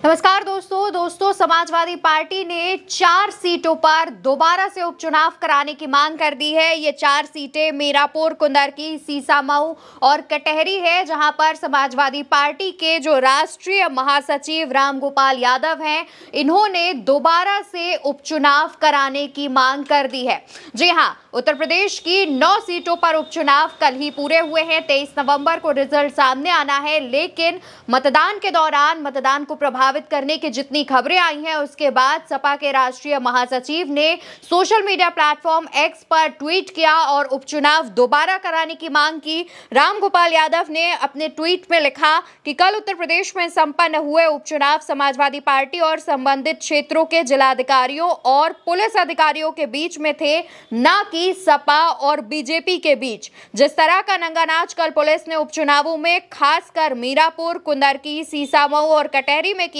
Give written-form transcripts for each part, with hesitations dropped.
नमस्कार दोस्तों, समाजवादी पार्टी ने 4 सीटों पर दोबारा से उपचुनाव कराने की मांग कर दी है। ये 4 सीटें मीरापुर, कुंदरकी, सीसामऊ और कटहरी है, जहां पर समाजवादी पार्टी के जो राष्ट्रीय महासचिव रामगोपाल यादव हैं, इन्होंने दोबारा से उपचुनाव कराने की मांग कर दी है। जी हां, उत्तर प्रदेश की 9 सीटों पर उपचुनाव कल ही पूरे हुए हैं। 23 नवंबर को रिजल्ट सामने आना है, लेकिन मतदान के दौरान मतदान को प्रभावित करने की जितनी खबरें आई हैं, उसके बाद सपा के राष्ट्रीय महासचिव ने सोशल मीडिया प्लेटफॉर्म एक्स पर ट्वीट किया और उपचुनाव दोबारा कराने की मांग की। रामगोपाल यादव ने अपने ट्वीट में लिखा कि कल उत्तर प्रदेश में संपन्न हुए उपचुनाव समाजवादी पार्टी और संबंधित क्षेत्रों के जिलाधिकारियों और पुलिस अधिकारियों के बीच में थे, न कि सपा और बीजेपी के बीच। जिस तरह का नंगानाच कल पुलिस ने उपचुनावों में खासकर मीरापुर, कुंदरकी, सीसामऊ और कटहरी में किया,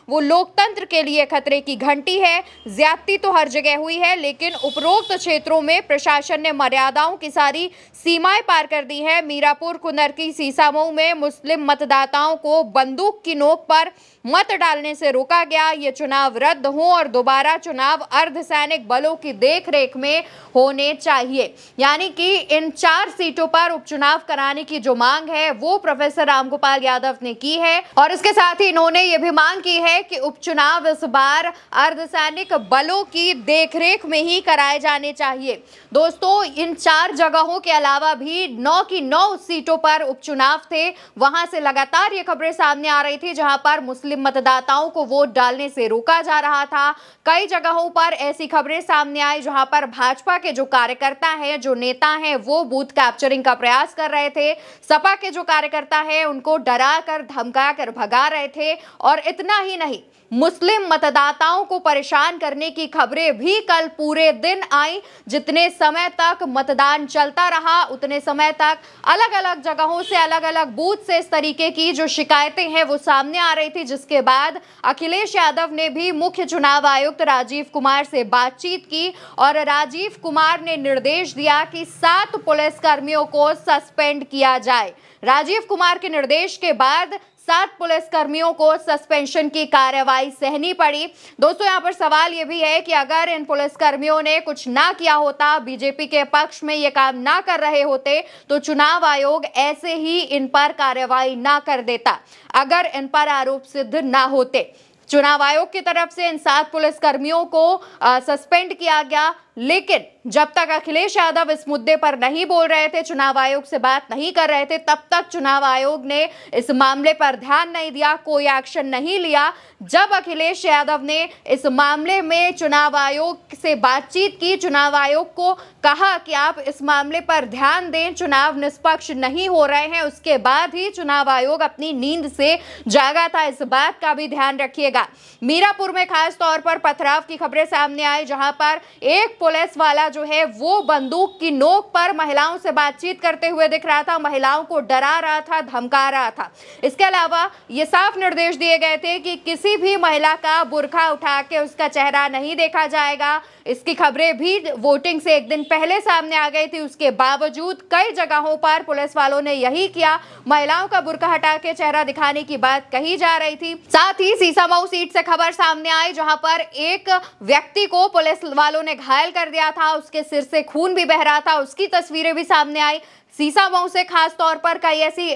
वो लोकतंत्र के लिए खतरे की घंटी है। ज्यादती तो हर जगह हुई है, लेकिन उपरोक्त क्षेत्रों में प्रशासन ने मर्यादाओं की सारी सीमाएं पार कर दी है। मीरापुर, कुंदरकी, सीसामऊ में मुस्लिम मतदाताओं को बंदूक की नोक पर मत डालने से रोका गया। ये चुनाव रद्द हो और दोबारा चुनाव अर्धसैनिक बलों की देखरेख में होने चाहिए। यानी कि इन 4 सीटों पर उपचुनाव कराने की जो मांग है, वो प्रोफेसर रामगोपाल यादव ने की है और इसके साथ ही इन्होंने ये भी मांग की है कि उपचुनाव इस बार अर्धसैनिक बलों की देखरेख में ही कराए जाने चाहिए। दोस्तों, इन 4 जगहों के अलावा भी 9 की 9 सीटों पर उपचुनाव थे। वहां से लगातार ये खबरें सामने आ रही थी, जहां पर मुस्लिम मतदाताओं को वोट डालने से रोका जा रहा था। कई जगहों पर ऐसी खबरें सामने आई जहां पर भाजपा के जो कार्यकर्ता हैं, जो नेता हैं, वो बूथ कैप्चरिंग का प्रयास कर रहे थे। सपा के जो कार्यकर्ता हैं, उनको डरा कर धमका कर भगा रहे थे। और इतना ही नहीं, मुस्लिम मतदाताओं को परेशान करने की खबरें भी कल पूरे दिन आई। जितने समय तक मतदान चलता रहा, उतने समय तक अलग अलग जगहों से, अलग अलग बूथ से इस तरीके की जो शिकायतें हैं वो सामने आ रही थी, जिसके बाद अखिलेश यादव ने भी मुख्य चुनाव आयुक्त राजीव कुमार से बातचीत की और राजीव कुमार ने निर्देश दिया कि 7 पुलिसकर्मियों को सस्पेंड किया जाए। राजीव कुमार के निर्देश के बाद 7 पुलिसकर्मियों को सस्पेंशन की कार्रवाई सहनी पड़ी। दोस्तों, यहाँ पर सवाल ये भी है कि अगर इन पुलिसकर्मियों ने कुछ ना किया होता, बीजेपी के पक्ष में ये काम ना कर रहे होते, तो चुनाव आयोग ऐसे ही इन पर कार्रवाई ना कर देता। अगर इन पर आरोप सिद्ध ना होते, चुनाव आयोग की तरफ से इन 7 पुलिसकर्मियों को सस्पेंड किया गया। लेकिन जब तक अखिलेश यादव इस मुद्दे पर नहीं बोल रहे थे, चुनाव आयोग से बात नहीं कर रहे थे, तब तक चुनाव आयोग ने इस मामले पर ध्यान नहीं दिया, कोई एक्शन नहीं लिया। जब अखिलेश यादव ने इस मामले में चुनाव आयोग से बातचीत की, चुनाव आयोग को कहा कि आप इस मामले पर ध्यान दें, चुनाव निष्पक्ष नहीं हो रहे हैं, उसके बाद ही चुनाव आयोग अपनी नींद से जागा था। इस बात का भी ध्यान रखिएगा। मीरापुर में खास तौर पर पथराव की खबरें सामने आई, जहां पर एक पुलिस वाला जो है वो बंदूक की नोक पर महिलाओं से बातचीत करते हुए दिख रहा था, महिलाओं को डरा रहा था, धमका रहा था। इसके अलावा ये साफ निर्देश दिए गए थे कि किसी भी महिला का बुर्का उठा के उसका चेहरा नहीं देखा जाएगा। इसकी खबरें भी वोटिंग से एक दिन पहले सामने आ गई थी। उसके बावजूद कई जगहों पर पुलिस वालों ने यही किया, महिलाओं का बुर्का हटा के चेहरा दिखाने की बात कही जा रही थी। साथ ही सीसामऊ सीट से खबर सामने आई, जहां पर एक व्यक्ति को पुलिस वालों ने घायल कर दिया था, उसके सिर से खून भी बह रहा था, उसकी तस्वीरें भी सामने आई। सीसामऊ से खास तौर पर कई ऐसी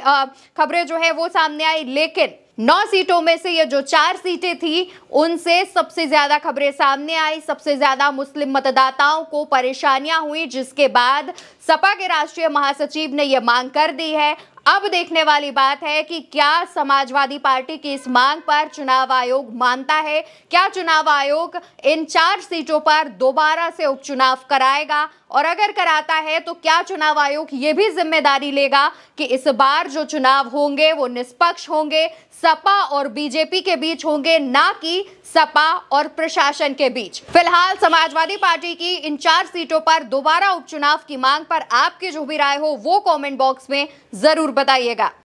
खबरें जो है वो सामने आई, लेकिन 9 सीटों में से ये जो 4 सीटें थी, उनसे सबसे ज्यादा खबरें सामने आई, सबसे ज्यादा मुस्लिम मतदाताओं को परेशानियां हुई, जिसके बाद सपा के राष्ट्रीय महासचिव ने यह मांग कर दी है। अब देखने वाली बात है कि क्या समाजवादी पार्टी की इस मांग पर चुनाव आयोग मानता है, क्या चुनाव आयोग इन 4 सीटों पर दोबारा से उपचुनाव कराएगा, और अगर कराता है तो क्या चुनाव आयोग ये भी जिम्मेदारी लेगा कि इस बार जो चुनाव होंगे वो निष्पक्ष होंगे, सपा और बीजेपी के बीच होंगे, ना कि सपा और प्रशासन के बीच। फिलहाल समाजवादी पार्टी की इन 4 सीटों पर दोबारा उपचुनाव की मांग पर आपकी जो भी राय हो वो कमेंट बॉक्स में जरूर बताइएगा।